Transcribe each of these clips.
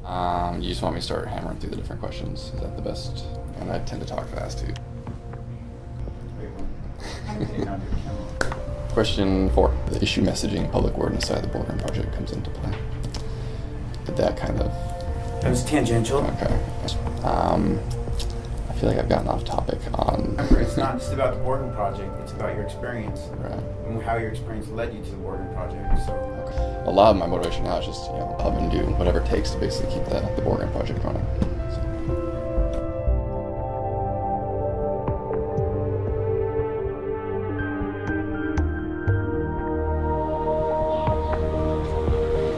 You just want me to start hammering through the different questions. Is that the best? And I tend to talk fast too. Question 4. The issue messaging, public word inside the Borgen project comes into play. Did that kind of... That was tangential. Okay. I feel like I've gotten off topic on... Remember, it's not just about the Borgen project, it's about your experience. Right. And how your experience led you to the Borgen project. So. Okay. A lot of my motivation now is just, love and do whatever it takes to basically keep the Borgen project running.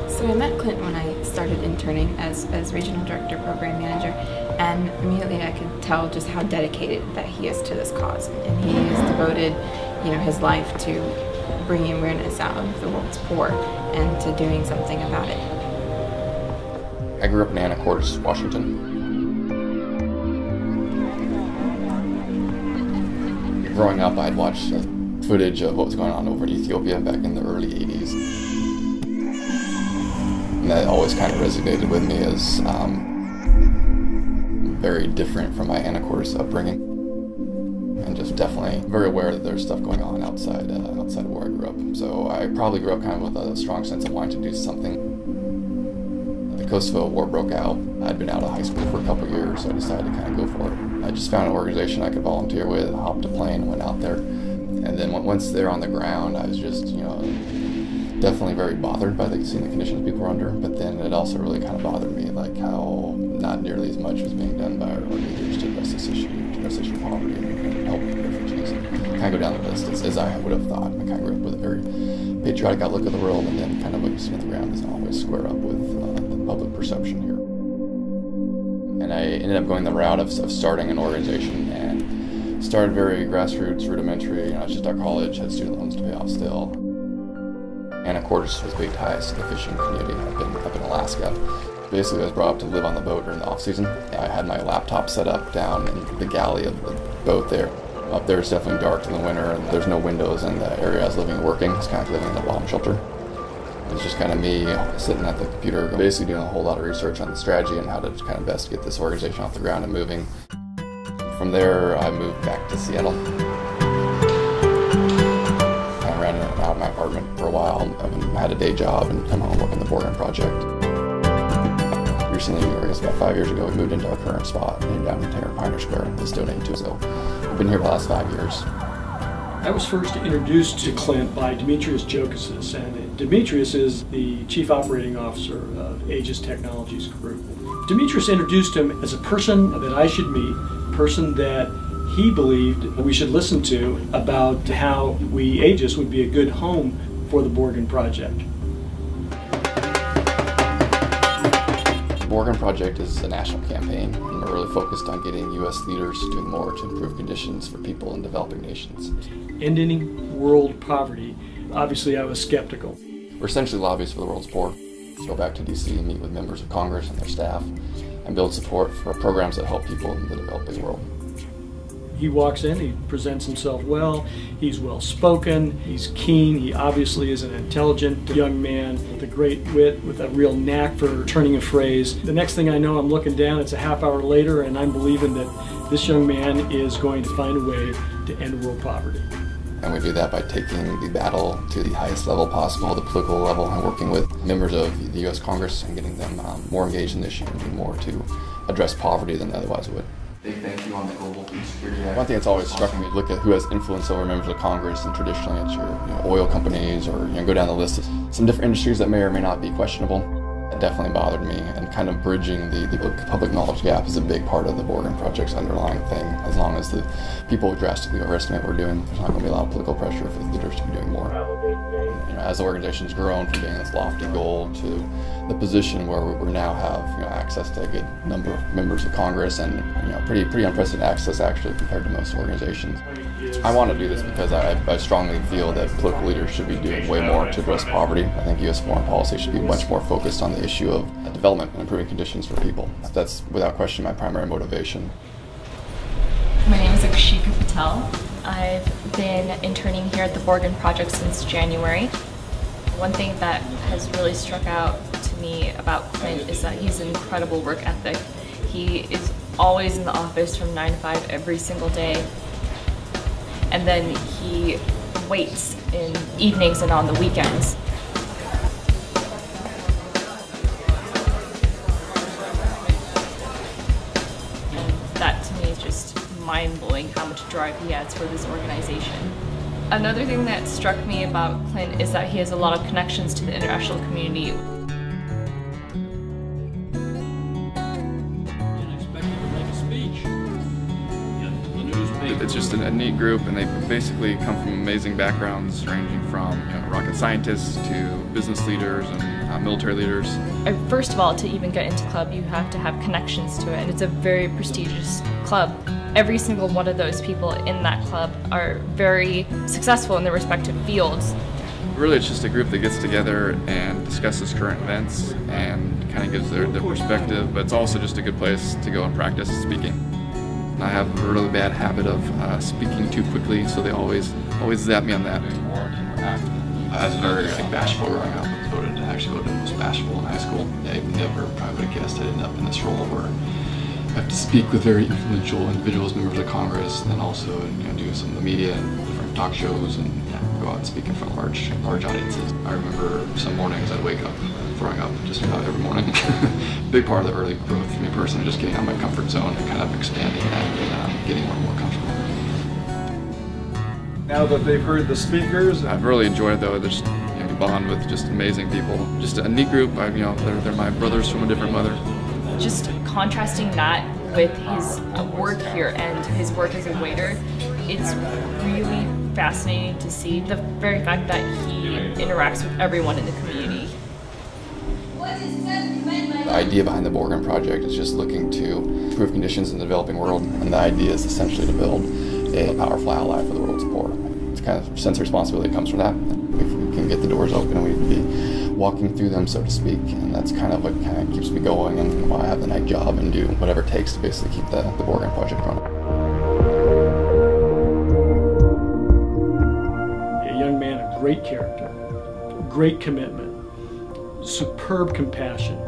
So I met Clint when I started interning as Regional Director, Program Manager, and immediately I could tell just how dedicated that he is to this cause. And he has devoted, his life to bringing awareness out of the world's poor and to doing something about it. I grew up in Anacortes, Washington. Growing up, I'd watched footage of what was going on over in Ethiopia back in the early 80s. And that always kind of resonated with me as very different from my Anacortes upbringing. And just definitely very aware that there's stuff going on outside of where I grew up. So I probably grew up kind of with a strong sense of wanting to do something. The Kosovo War broke out. I'd been out of high school for a couple years, so I decided to kind of go for it. I just found an organization I could volunteer with, hopped a plane, and went out there. And then once they're on the ground, I was just, definitely very bothered by seeing the conditions people were under. But then it also really kind of bothered me, like how not nearly as much was being done by our leaders to address this issue, of poverty and help refugees. And kind of go down the list as I would have thought. I kind of grew up with a very patriotic outlook of the world, and then kind of what you see on the ground doesn't always square up with the public perception here. And I ended up going the route of starting an organization, and started very grassroots, rudimentary. It's just our college had student loans to pay off still. Anacortes has big ties to the fishing community up in Alaska. Basically, I was brought up to live on the boat during the off-season. I had my laptop set up down in the galley of the boat there. Up there it's definitely dark in the winter, and there's no windows in the area I was living and working. It's kind of living in a bomb shelter. It was just kind of me sitting at the computer, basically doing a whole lot of research on the strategy and how to kind of best get this organization off the ground and moving. From there, I moved back to Seattle. I ran out of my apartment for a while, and had a day job, and come home and work on the Borgen project. Recently, I guess about 5 years ago, we moved into our current spot, down in Pioneer Square, this donating to us. So we've been here the last 5 years. I was first introduced to Clint by Demetrius Jokasis, and Demetrius is the Chief Operating Officer of Aegis Technologies Group. Demetrius introduced him as a person that I should meet, a person that he believed we should listen to about how Aegis would be a good home for the Borgen project. The Borgen project is a national campaign, and we're really focused on getting U.S. leaders doing more to improve conditions for people in developing nations. Ending world poverty. Obviously, I was skeptical. We're essentially lobbyists for the world's poor. Go back to D.C. and meet with members of Congress and their staff and build support for programs that help people in the developing world. He walks in, he presents himself well, he's well spoken, he's keen, he obviously is an intelligent young man with a great wit, with a real knack for turning a phrase. The next thing I know, I'm looking down, it's a half hour later, and I'm believing that this young man is going to find a way to end world poverty. And we do that by taking the battle to the highest level possible, the political level, and working with members of the U.S. Congress and getting them more engaged in the issue and doing more to address poverty than they otherwise would. Big thank you on the Global Food Security Act. One thing that's always struck me, look at who has influence over members of Congress, and traditionally it's your oil companies, or go down the list of some different industries that may or may not be questionable. It definitely bothered me, and kind of bridging the public knowledge gap is a big part of the Borgen project's underlying thing. As long as the people drastically overestimate what we're doing, there's not going to be a lot of political pressure for the leaders to be doing more. As the organization's grown from being this lofty goal to the position where we now have access to a good number of members of Congress, and pretty unprecedented access actually compared to most organizations. I want to do this because I strongly feel that political leaders should be doing way more to address poverty. I think U.S. foreign policy should be much more focused on the issue of development and improving conditions for people. That's without question my primary motivation. My name is Akshika Patel. I've been interning here at the Borgen project since January. One thing that has really struck out to to me about Clint is that he's an incredible work ethic. He is always in the office from 9 to 5 every single day. And then he waits in evenings and on the weekends. And that to me is just mind-blowing how much drive he has for this organization. Another thing that struck me about Clint is that he has a lot of connections to the international community. It's just a neat group, and they basically come from amazing backgrounds, ranging from rocket scientists to business leaders and military leaders. First of all, to even get into club, you have to have connections to it, and it's a very prestigious club. Every single one of those people in that club are very successful in their respective fields. Really, it's just a group that gets together and discusses current events and kind of gives their perspective, but it's also just a good place to go and practice speaking. I have a really bad habit of speaking too quickly, so they always zap me on that. I was very bashful growing up. I was voted to actually go to the most bashful in high school. I never probably would have guessed I'd end up in this role where I have to speak with very influential individuals, members of Congress, and then also do some of the media and different talk shows and go out and speak in front of large audiences. I remember some mornings I'd wake up throwing up just about every morning. Big part of the early growth for me personally, just getting out of my comfort zone and kind of expanding that and getting more and more comfortable. Now that they've heard the speakers, I've really enjoyed it though. There's you bond with just amazing people. Just a neat group. They're my brothers from a different mother. Just contrasting that with his work here and his work as a waiter, it's really fascinating to see the very fact that he interacts with everyone in the community. The idea behind the Borgen project is just looking to improve conditions in the developing world, and the idea is essentially to build a powerful ally for the world's poor. It's kind of a sense of responsibility that comes from that. If we can get the doors open, we'd be walking through them, so to speak, and that's kind of what kind of keeps me going and why I have the night job and do whatever it takes to basically keep the Borgen project running. A young man of great character, great commitment, superb compassion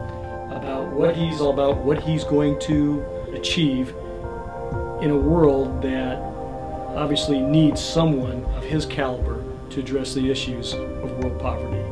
about what he's all about, what he's going to achieve in a world that obviously needs someone of his caliber to address the issues of world poverty.